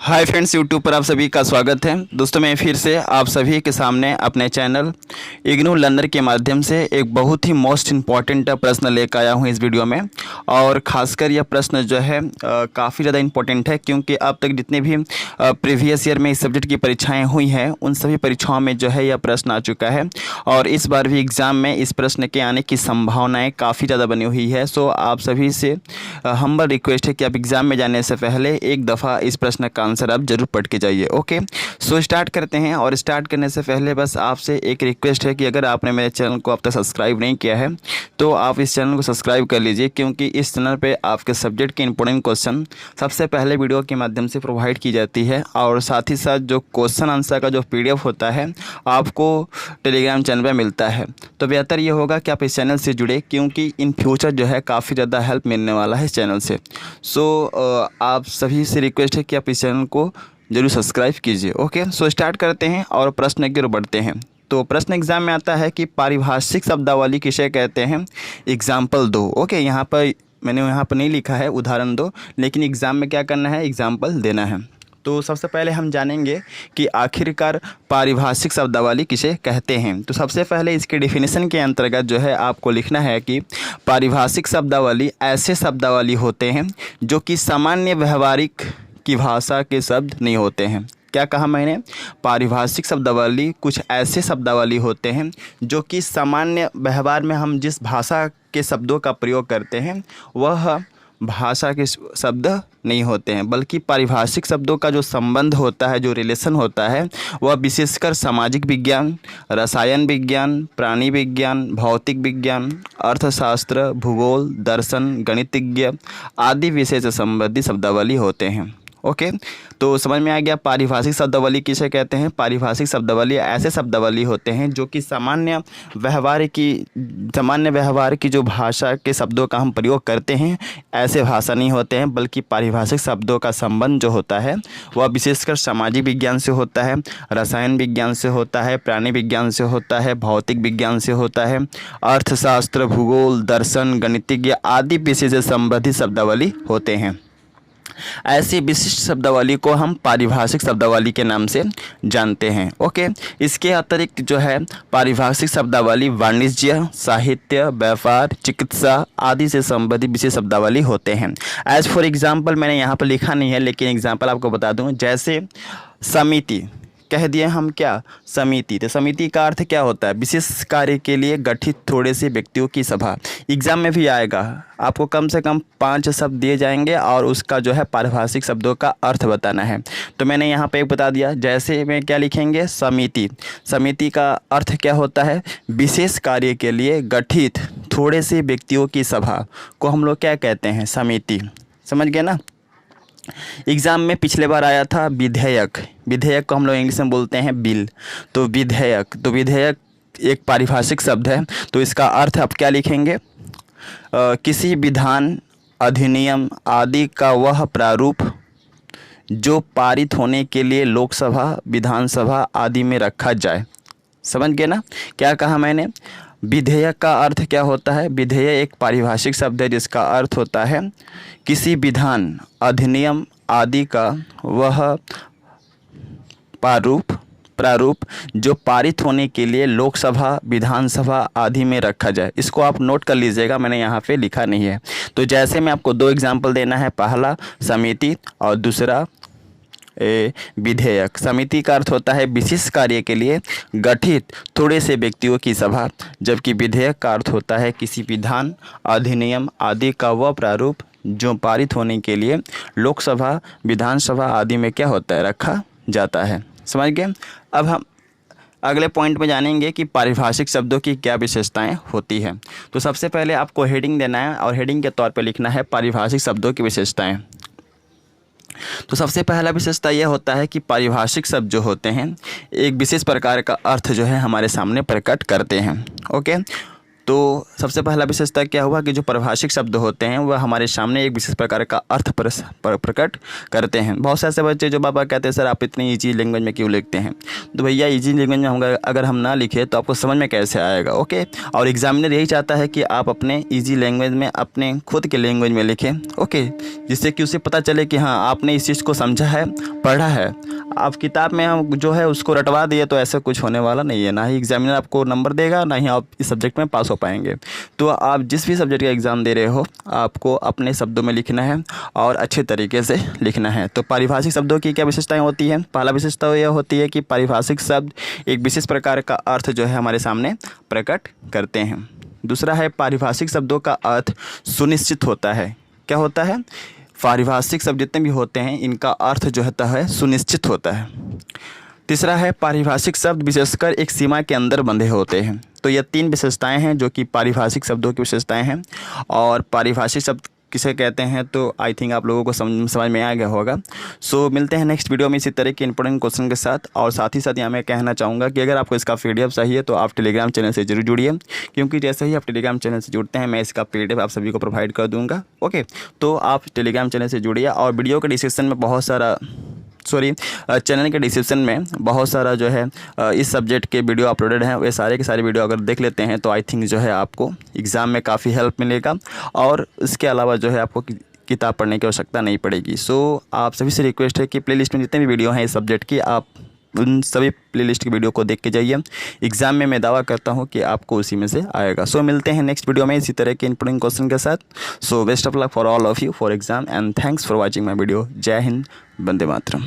Hi friends, YouTube पर आप सभी का स्वागत है। दोस्तों, मैं फिर से आप सभी के सामने अपने चैनल इग्नू लर्नर के माध्यम से एक बहुत ही मोस्ट इम्पॉर्टेंट प्रश्न लेकर आया हूँ इस वीडियो में। और ख़ासकर यह प्रश्न जो है काफ़ी ज़्यादा इम्पॉर्टेंट है, क्योंकि अब तक जितने भी प्रीवियस ईयर में इस सब्जेक्ट की परीक्षाएँ हुई हैं उन सभी परीक्षाओं में जो है यह प्रश्न आ चुका है। और इस बार भी एग्ज़ाम में इस प्रश्न के आने की संभावनाएँ काफ़ी ज़्यादा बनी हुई है। सो आप सभी से हम्बल रिक्वेस्ट है कि आप एग्ज़ाम में जाने से पहले एक दफ़ा इस प्रश्न का आंसर आप जरूर पढ़ के जाइए। ओके, सो स्टार्ट करते हैं। और स्टार्ट करने से पहले बस आपसे एक रिक्वेस्ट है कि अगर आपने मेरे चैनल को अब तक सब्सक्राइब नहीं किया है तो आप इस चैनल को सब्सक्राइब कर लीजिए, क्योंकि इस चैनल पे आपके सब्जेक्ट के इंपॉर्टेंट क्वेश्चन सबसे पहले वीडियो के माध्यम से प्रोवाइड की जाती है। और साथ ही साथ जो क्वेश्चन आंसर का जो PDF होता है आपको टेलीग्राम चैनल पर मिलता है। तो बेहतर ये होगा कि आप इस चैनल से जुड़े, क्योंकि इन फ्यूचर जो है काफ़ी ज़्यादा हेल्प मिलने वाला है इस चैनल से। सो आप सभी से रिक्वेस्ट है कि आप इस चैनल को जरूर सब्सक्राइब कीजिए। ओके, सो स्टार्ट करते हैं और प्रश्न की ओर बढ़ते हैं। तो प्रश्न एग्जाम में आता है कि पारिभाषिक शब्दावली किसे कहते हैं, एग्जाम्पल दो। ओके, यहाँ पर मैंने नहीं लिखा है उदाहरण दो, लेकिन एग्ज़ाम में क्या करना है, एग्जाम्पल देना है। तो सबसे पहले हम जानेंगे कि आखिरकार पारिभाषिक शब्दावली किसे कहते हैं। तो सबसे पहले इसके डेफिनेशन के अंतर्गत जो है आपको लिखना है कि पारिभाषिक शब्दावली ऐसे शब्दावली होते हैं जो कि सामान्य व्यवहारिक की भाषा के शब्द नहीं होते हैं। क्या कहा मैंने, पारिभाषिक शब्दावली कुछ ऐसे शब्दावली होते हैं जो कि सामान्य व्यवहार में हम जिस भाषा के शब्दों का प्रयोग करते हैं वह भाषा के शब्द नहीं होते हैं, बल्कि पारिभाषिक शब्दों का जो संबंध होता है, जो रिलेशन होता है, वह विशेषकर सामाजिक विज्ञान, रसायन विज्ञान, प्राणी विज्ञान, भौतिक विज्ञान, अर्थशास्त्र, भूगोल, दर्शन, गणितज्ञ आदि विषय से संबंधित शब्दावली होते हैं। ओके, तो समझ में आ गया पारिभाषिक शब्दावली किसे कहते हैं। पारिभाषिक शब्दावली ऐसे शब्दावली होते हैं जो कि सामान्य व्यवहार की जो भाषा के शब्दों का हम प्रयोग करते हैं ऐसे भाषा नहीं होते हैं, बल्कि पारिभाषिक शब्दों का संबंध जो होता है वह विशेषकर सामाजिक विज्ञान से होता है, रसायन विज्ञान से होता है, प्राणी विज्ञान से होता है, भौतिक विज्ञान से होता है, अर्थशास्त्र, भूगोल, दर्शन, गणितज्ञ आदि विषय से संबंधित शब्दावली होते हैं। ऐसी विशिष्ट शब्दावली को हम पारिभाषिक शब्दावली के नाम से जानते हैं। ओके, इसके अतिरिक्त जो है पारिभाषिक शब्दावली वाणिज्य, साहित्य, व्यापार, चिकित्सा आदि से संबंधित विशेष शब्दावली होते हैं। एज फॉर एग्जाम्पल, मैंने यहाँ पर लिखा नहीं है, लेकिन एग्जाम्पल आपको बता दूँ। जैसे समिति कह दिए हम, क्या समिति, तो समिति का अर्थ क्या होता है, विशेष कार्य के लिए गठित थोड़े से व्यक्तियों की सभा। एग्जाम में भी आएगा, आपको कम से कम 5 शब्द दिए जाएंगे और उसका जो है पारिभाषिक शब्दों का अर्थ बताना है। तो मैंने यहाँ पे एक बता दिया। जैसे में क्या लिखेंगे, समिति, समिति का अर्थ क्या होता है, विशेष कार्य के लिए गठित थोड़े से व्यक्तियों की सभा को हम लोग क्या कहते हैं, समिति। समझ गए ना। एग्ज़ाम में पिछले बार आया था विधेयक, विधेयक को हम लोग इंग्लिश में बोलते हैं बिल। तो विधेयक, तो विधेयक एक पारिभाषिक शब्द है, तो इसका अर्थ आप क्या लिखेंगे, किसी विधान, अधिनियम आदि का वह प्रारूप जो पारित होने के लिए लोकसभा, विधानसभा आदि में रखा जाए। समझ गए ना क्या कहा मैंने। विधेयक का अर्थ क्या होता है, विधेयक एक पारिभाषिक शब्द है जिसका अर्थ होता है किसी विधान, अधिनियम आदि का वह प्रारूप जो पारित होने के लिए लोकसभा, विधानसभा आदि में रखा जाए। इसको आप नोट कर लीजिएगा, मैंने यहाँ पे लिखा नहीं है। तो जैसे मैं आपको 2 एग्जाम्पल देना है, पहला समिति और दूसरा विधेयक। समिति का अर्थ होता है विशेष कार्य के लिए गठित थोड़े से व्यक्तियों की सभा, जबकि विधेयक का अर्थ होता है किसी विधान, अधिनियम आदि का वह प्रारूप जो पारित होने के लिए लोकसभा, विधानसभा आदि में क्या होता है, रखा जाता है। समझ गए। अब हम अगले पॉइंट में जानेंगे कि पारिभाषिक शब्दों की क्या विशेषताएं होती हैं। तो सबसे पहले आपको हेडिंग देना है और हेडिंग के तौर पर लिखना है पारिभाषिक शब्दों की विशेषताएं। तो सबसे पहला विशेषता यह होता है कि पारिभाषिक शब्द जो होते हैं एक विशेष प्रकार का अर्थ जो है हमारे सामने प्रकट करते हैं। ओके, तो सबसे पहला विशेषता क्या हुआ कि जो परिभाषिक शब्द होते हैं वह हमारे सामने एक विशेष प्रकार का अर्थ प्रकट करते हैं। बहुत से ऐसे बच्चे जो बाबा कहते हैं सर आप इतनी ईजी लैंग्वेज में क्यों लिखते हैं, तो भैया ईजी लैंग्वेज में हम अगर हम ना लिखें तो आपको समझ में कैसे आएगा। ओके, और एग्जामिनर यही चाहता है कि आप अपने ईजी लैंग्वेज में अपने खुद के लैंग्वेज में लिखें। ओके, जिससे कि उसे पता चले कि हाँ आपने इस चीज़ को समझा है, पढ़ा है। आप किताब में हम जो है उसको रटवा दिए तो ऐसा कुछ होने वाला नहीं है, ना ही एग्जामिनर आपको नंबर देगा, ना ही आप इस सब्जेक्ट में पास हो पाएंगे। तो आप जिस भी सब्जेक्ट का एग्ज़ाम दे रहे हो आपको अपने शब्दों में लिखना है और अच्छे तरीके से लिखना है। तो पारिभाषिक शब्दों की क्या विशेषताएं होती हैं? पहला विशेषता यह होती है कि पारिभाषिक शब्द एक विशेष प्रकार का अर्थ जो है हमारे सामने प्रकट करते हैं। दूसरा है पारिभाषिक शब्दों का अर्थ सुनिश्चित होता है। क्या होता है? पारिभाषिक शब्द जितने भी होते हैं इनका अर्थ जो होता है सुनिश्चित होता है। तीसरा है पारिभाषिक शब्द विशेषकर एक सीमा के अंदर बंधे होते हैं। तो ये 3 विशेषताएं हैं जो कि पारिभाषिक शब्दों की विशेषताएं हैं। और पारिभाषिक शब्द किसे कहते हैं तो आई थिंक आप लोगों को समझ में आ गया होगा। सो मिलते हैं नेक्स्ट वीडियो में इसी तरह के इंपॉर्टेंट क्वेश्चन के साथ। और साथ ही साथ यहाँ मैं कहना चाहूँगा कि अगर आपको इसका PDF चाहिए तो आप टेलीग्राम चैनल से जरूर जुड़िए, क्योंकि जैसे ही आप टेलीग्राम चैनल से जुड़ते हैं मैं इसका PDF आप सभी को प्रोवाइड कर दूँगा। ओके, तो आप टेलीग्राम चैनल से जुड़िए। और वीडियो के डिस्क्रिप्शन में चैनल के डिस्क्रिप्शन में बहुत सारा जो है इस सब्जेक्ट के वीडियो अपलोडेड हैं। वे सारे के सारे वीडियो अगर देख लेते हैं तो आई थिंक जो है आपको एग्ज़ाम में काफ़ी हेल्प मिलेगा और इसके अलावा जो है आपको किताब पढ़ने की आवश्यकता नहीं पड़ेगी। सो आप सभी से रिक्वेस्ट है कि प्लेलिस्ट में जितने भी वीडियो हैं इस सब्जेक्ट की आप उन सभी प्लेलिस्ट की वीडियो को देख के जाइए। एग्ज़ाम में मैं दावा करता हूँ कि आपको उसी में से आएगा। सो मिलते हैं नेक्स्ट वीडियो में इसी तरह के इंपॉर्टेंट क्वेश्चन के साथ। So best of luck for all of you for exam and thanks for watching my video. जय हिंद, वंदे मातरम।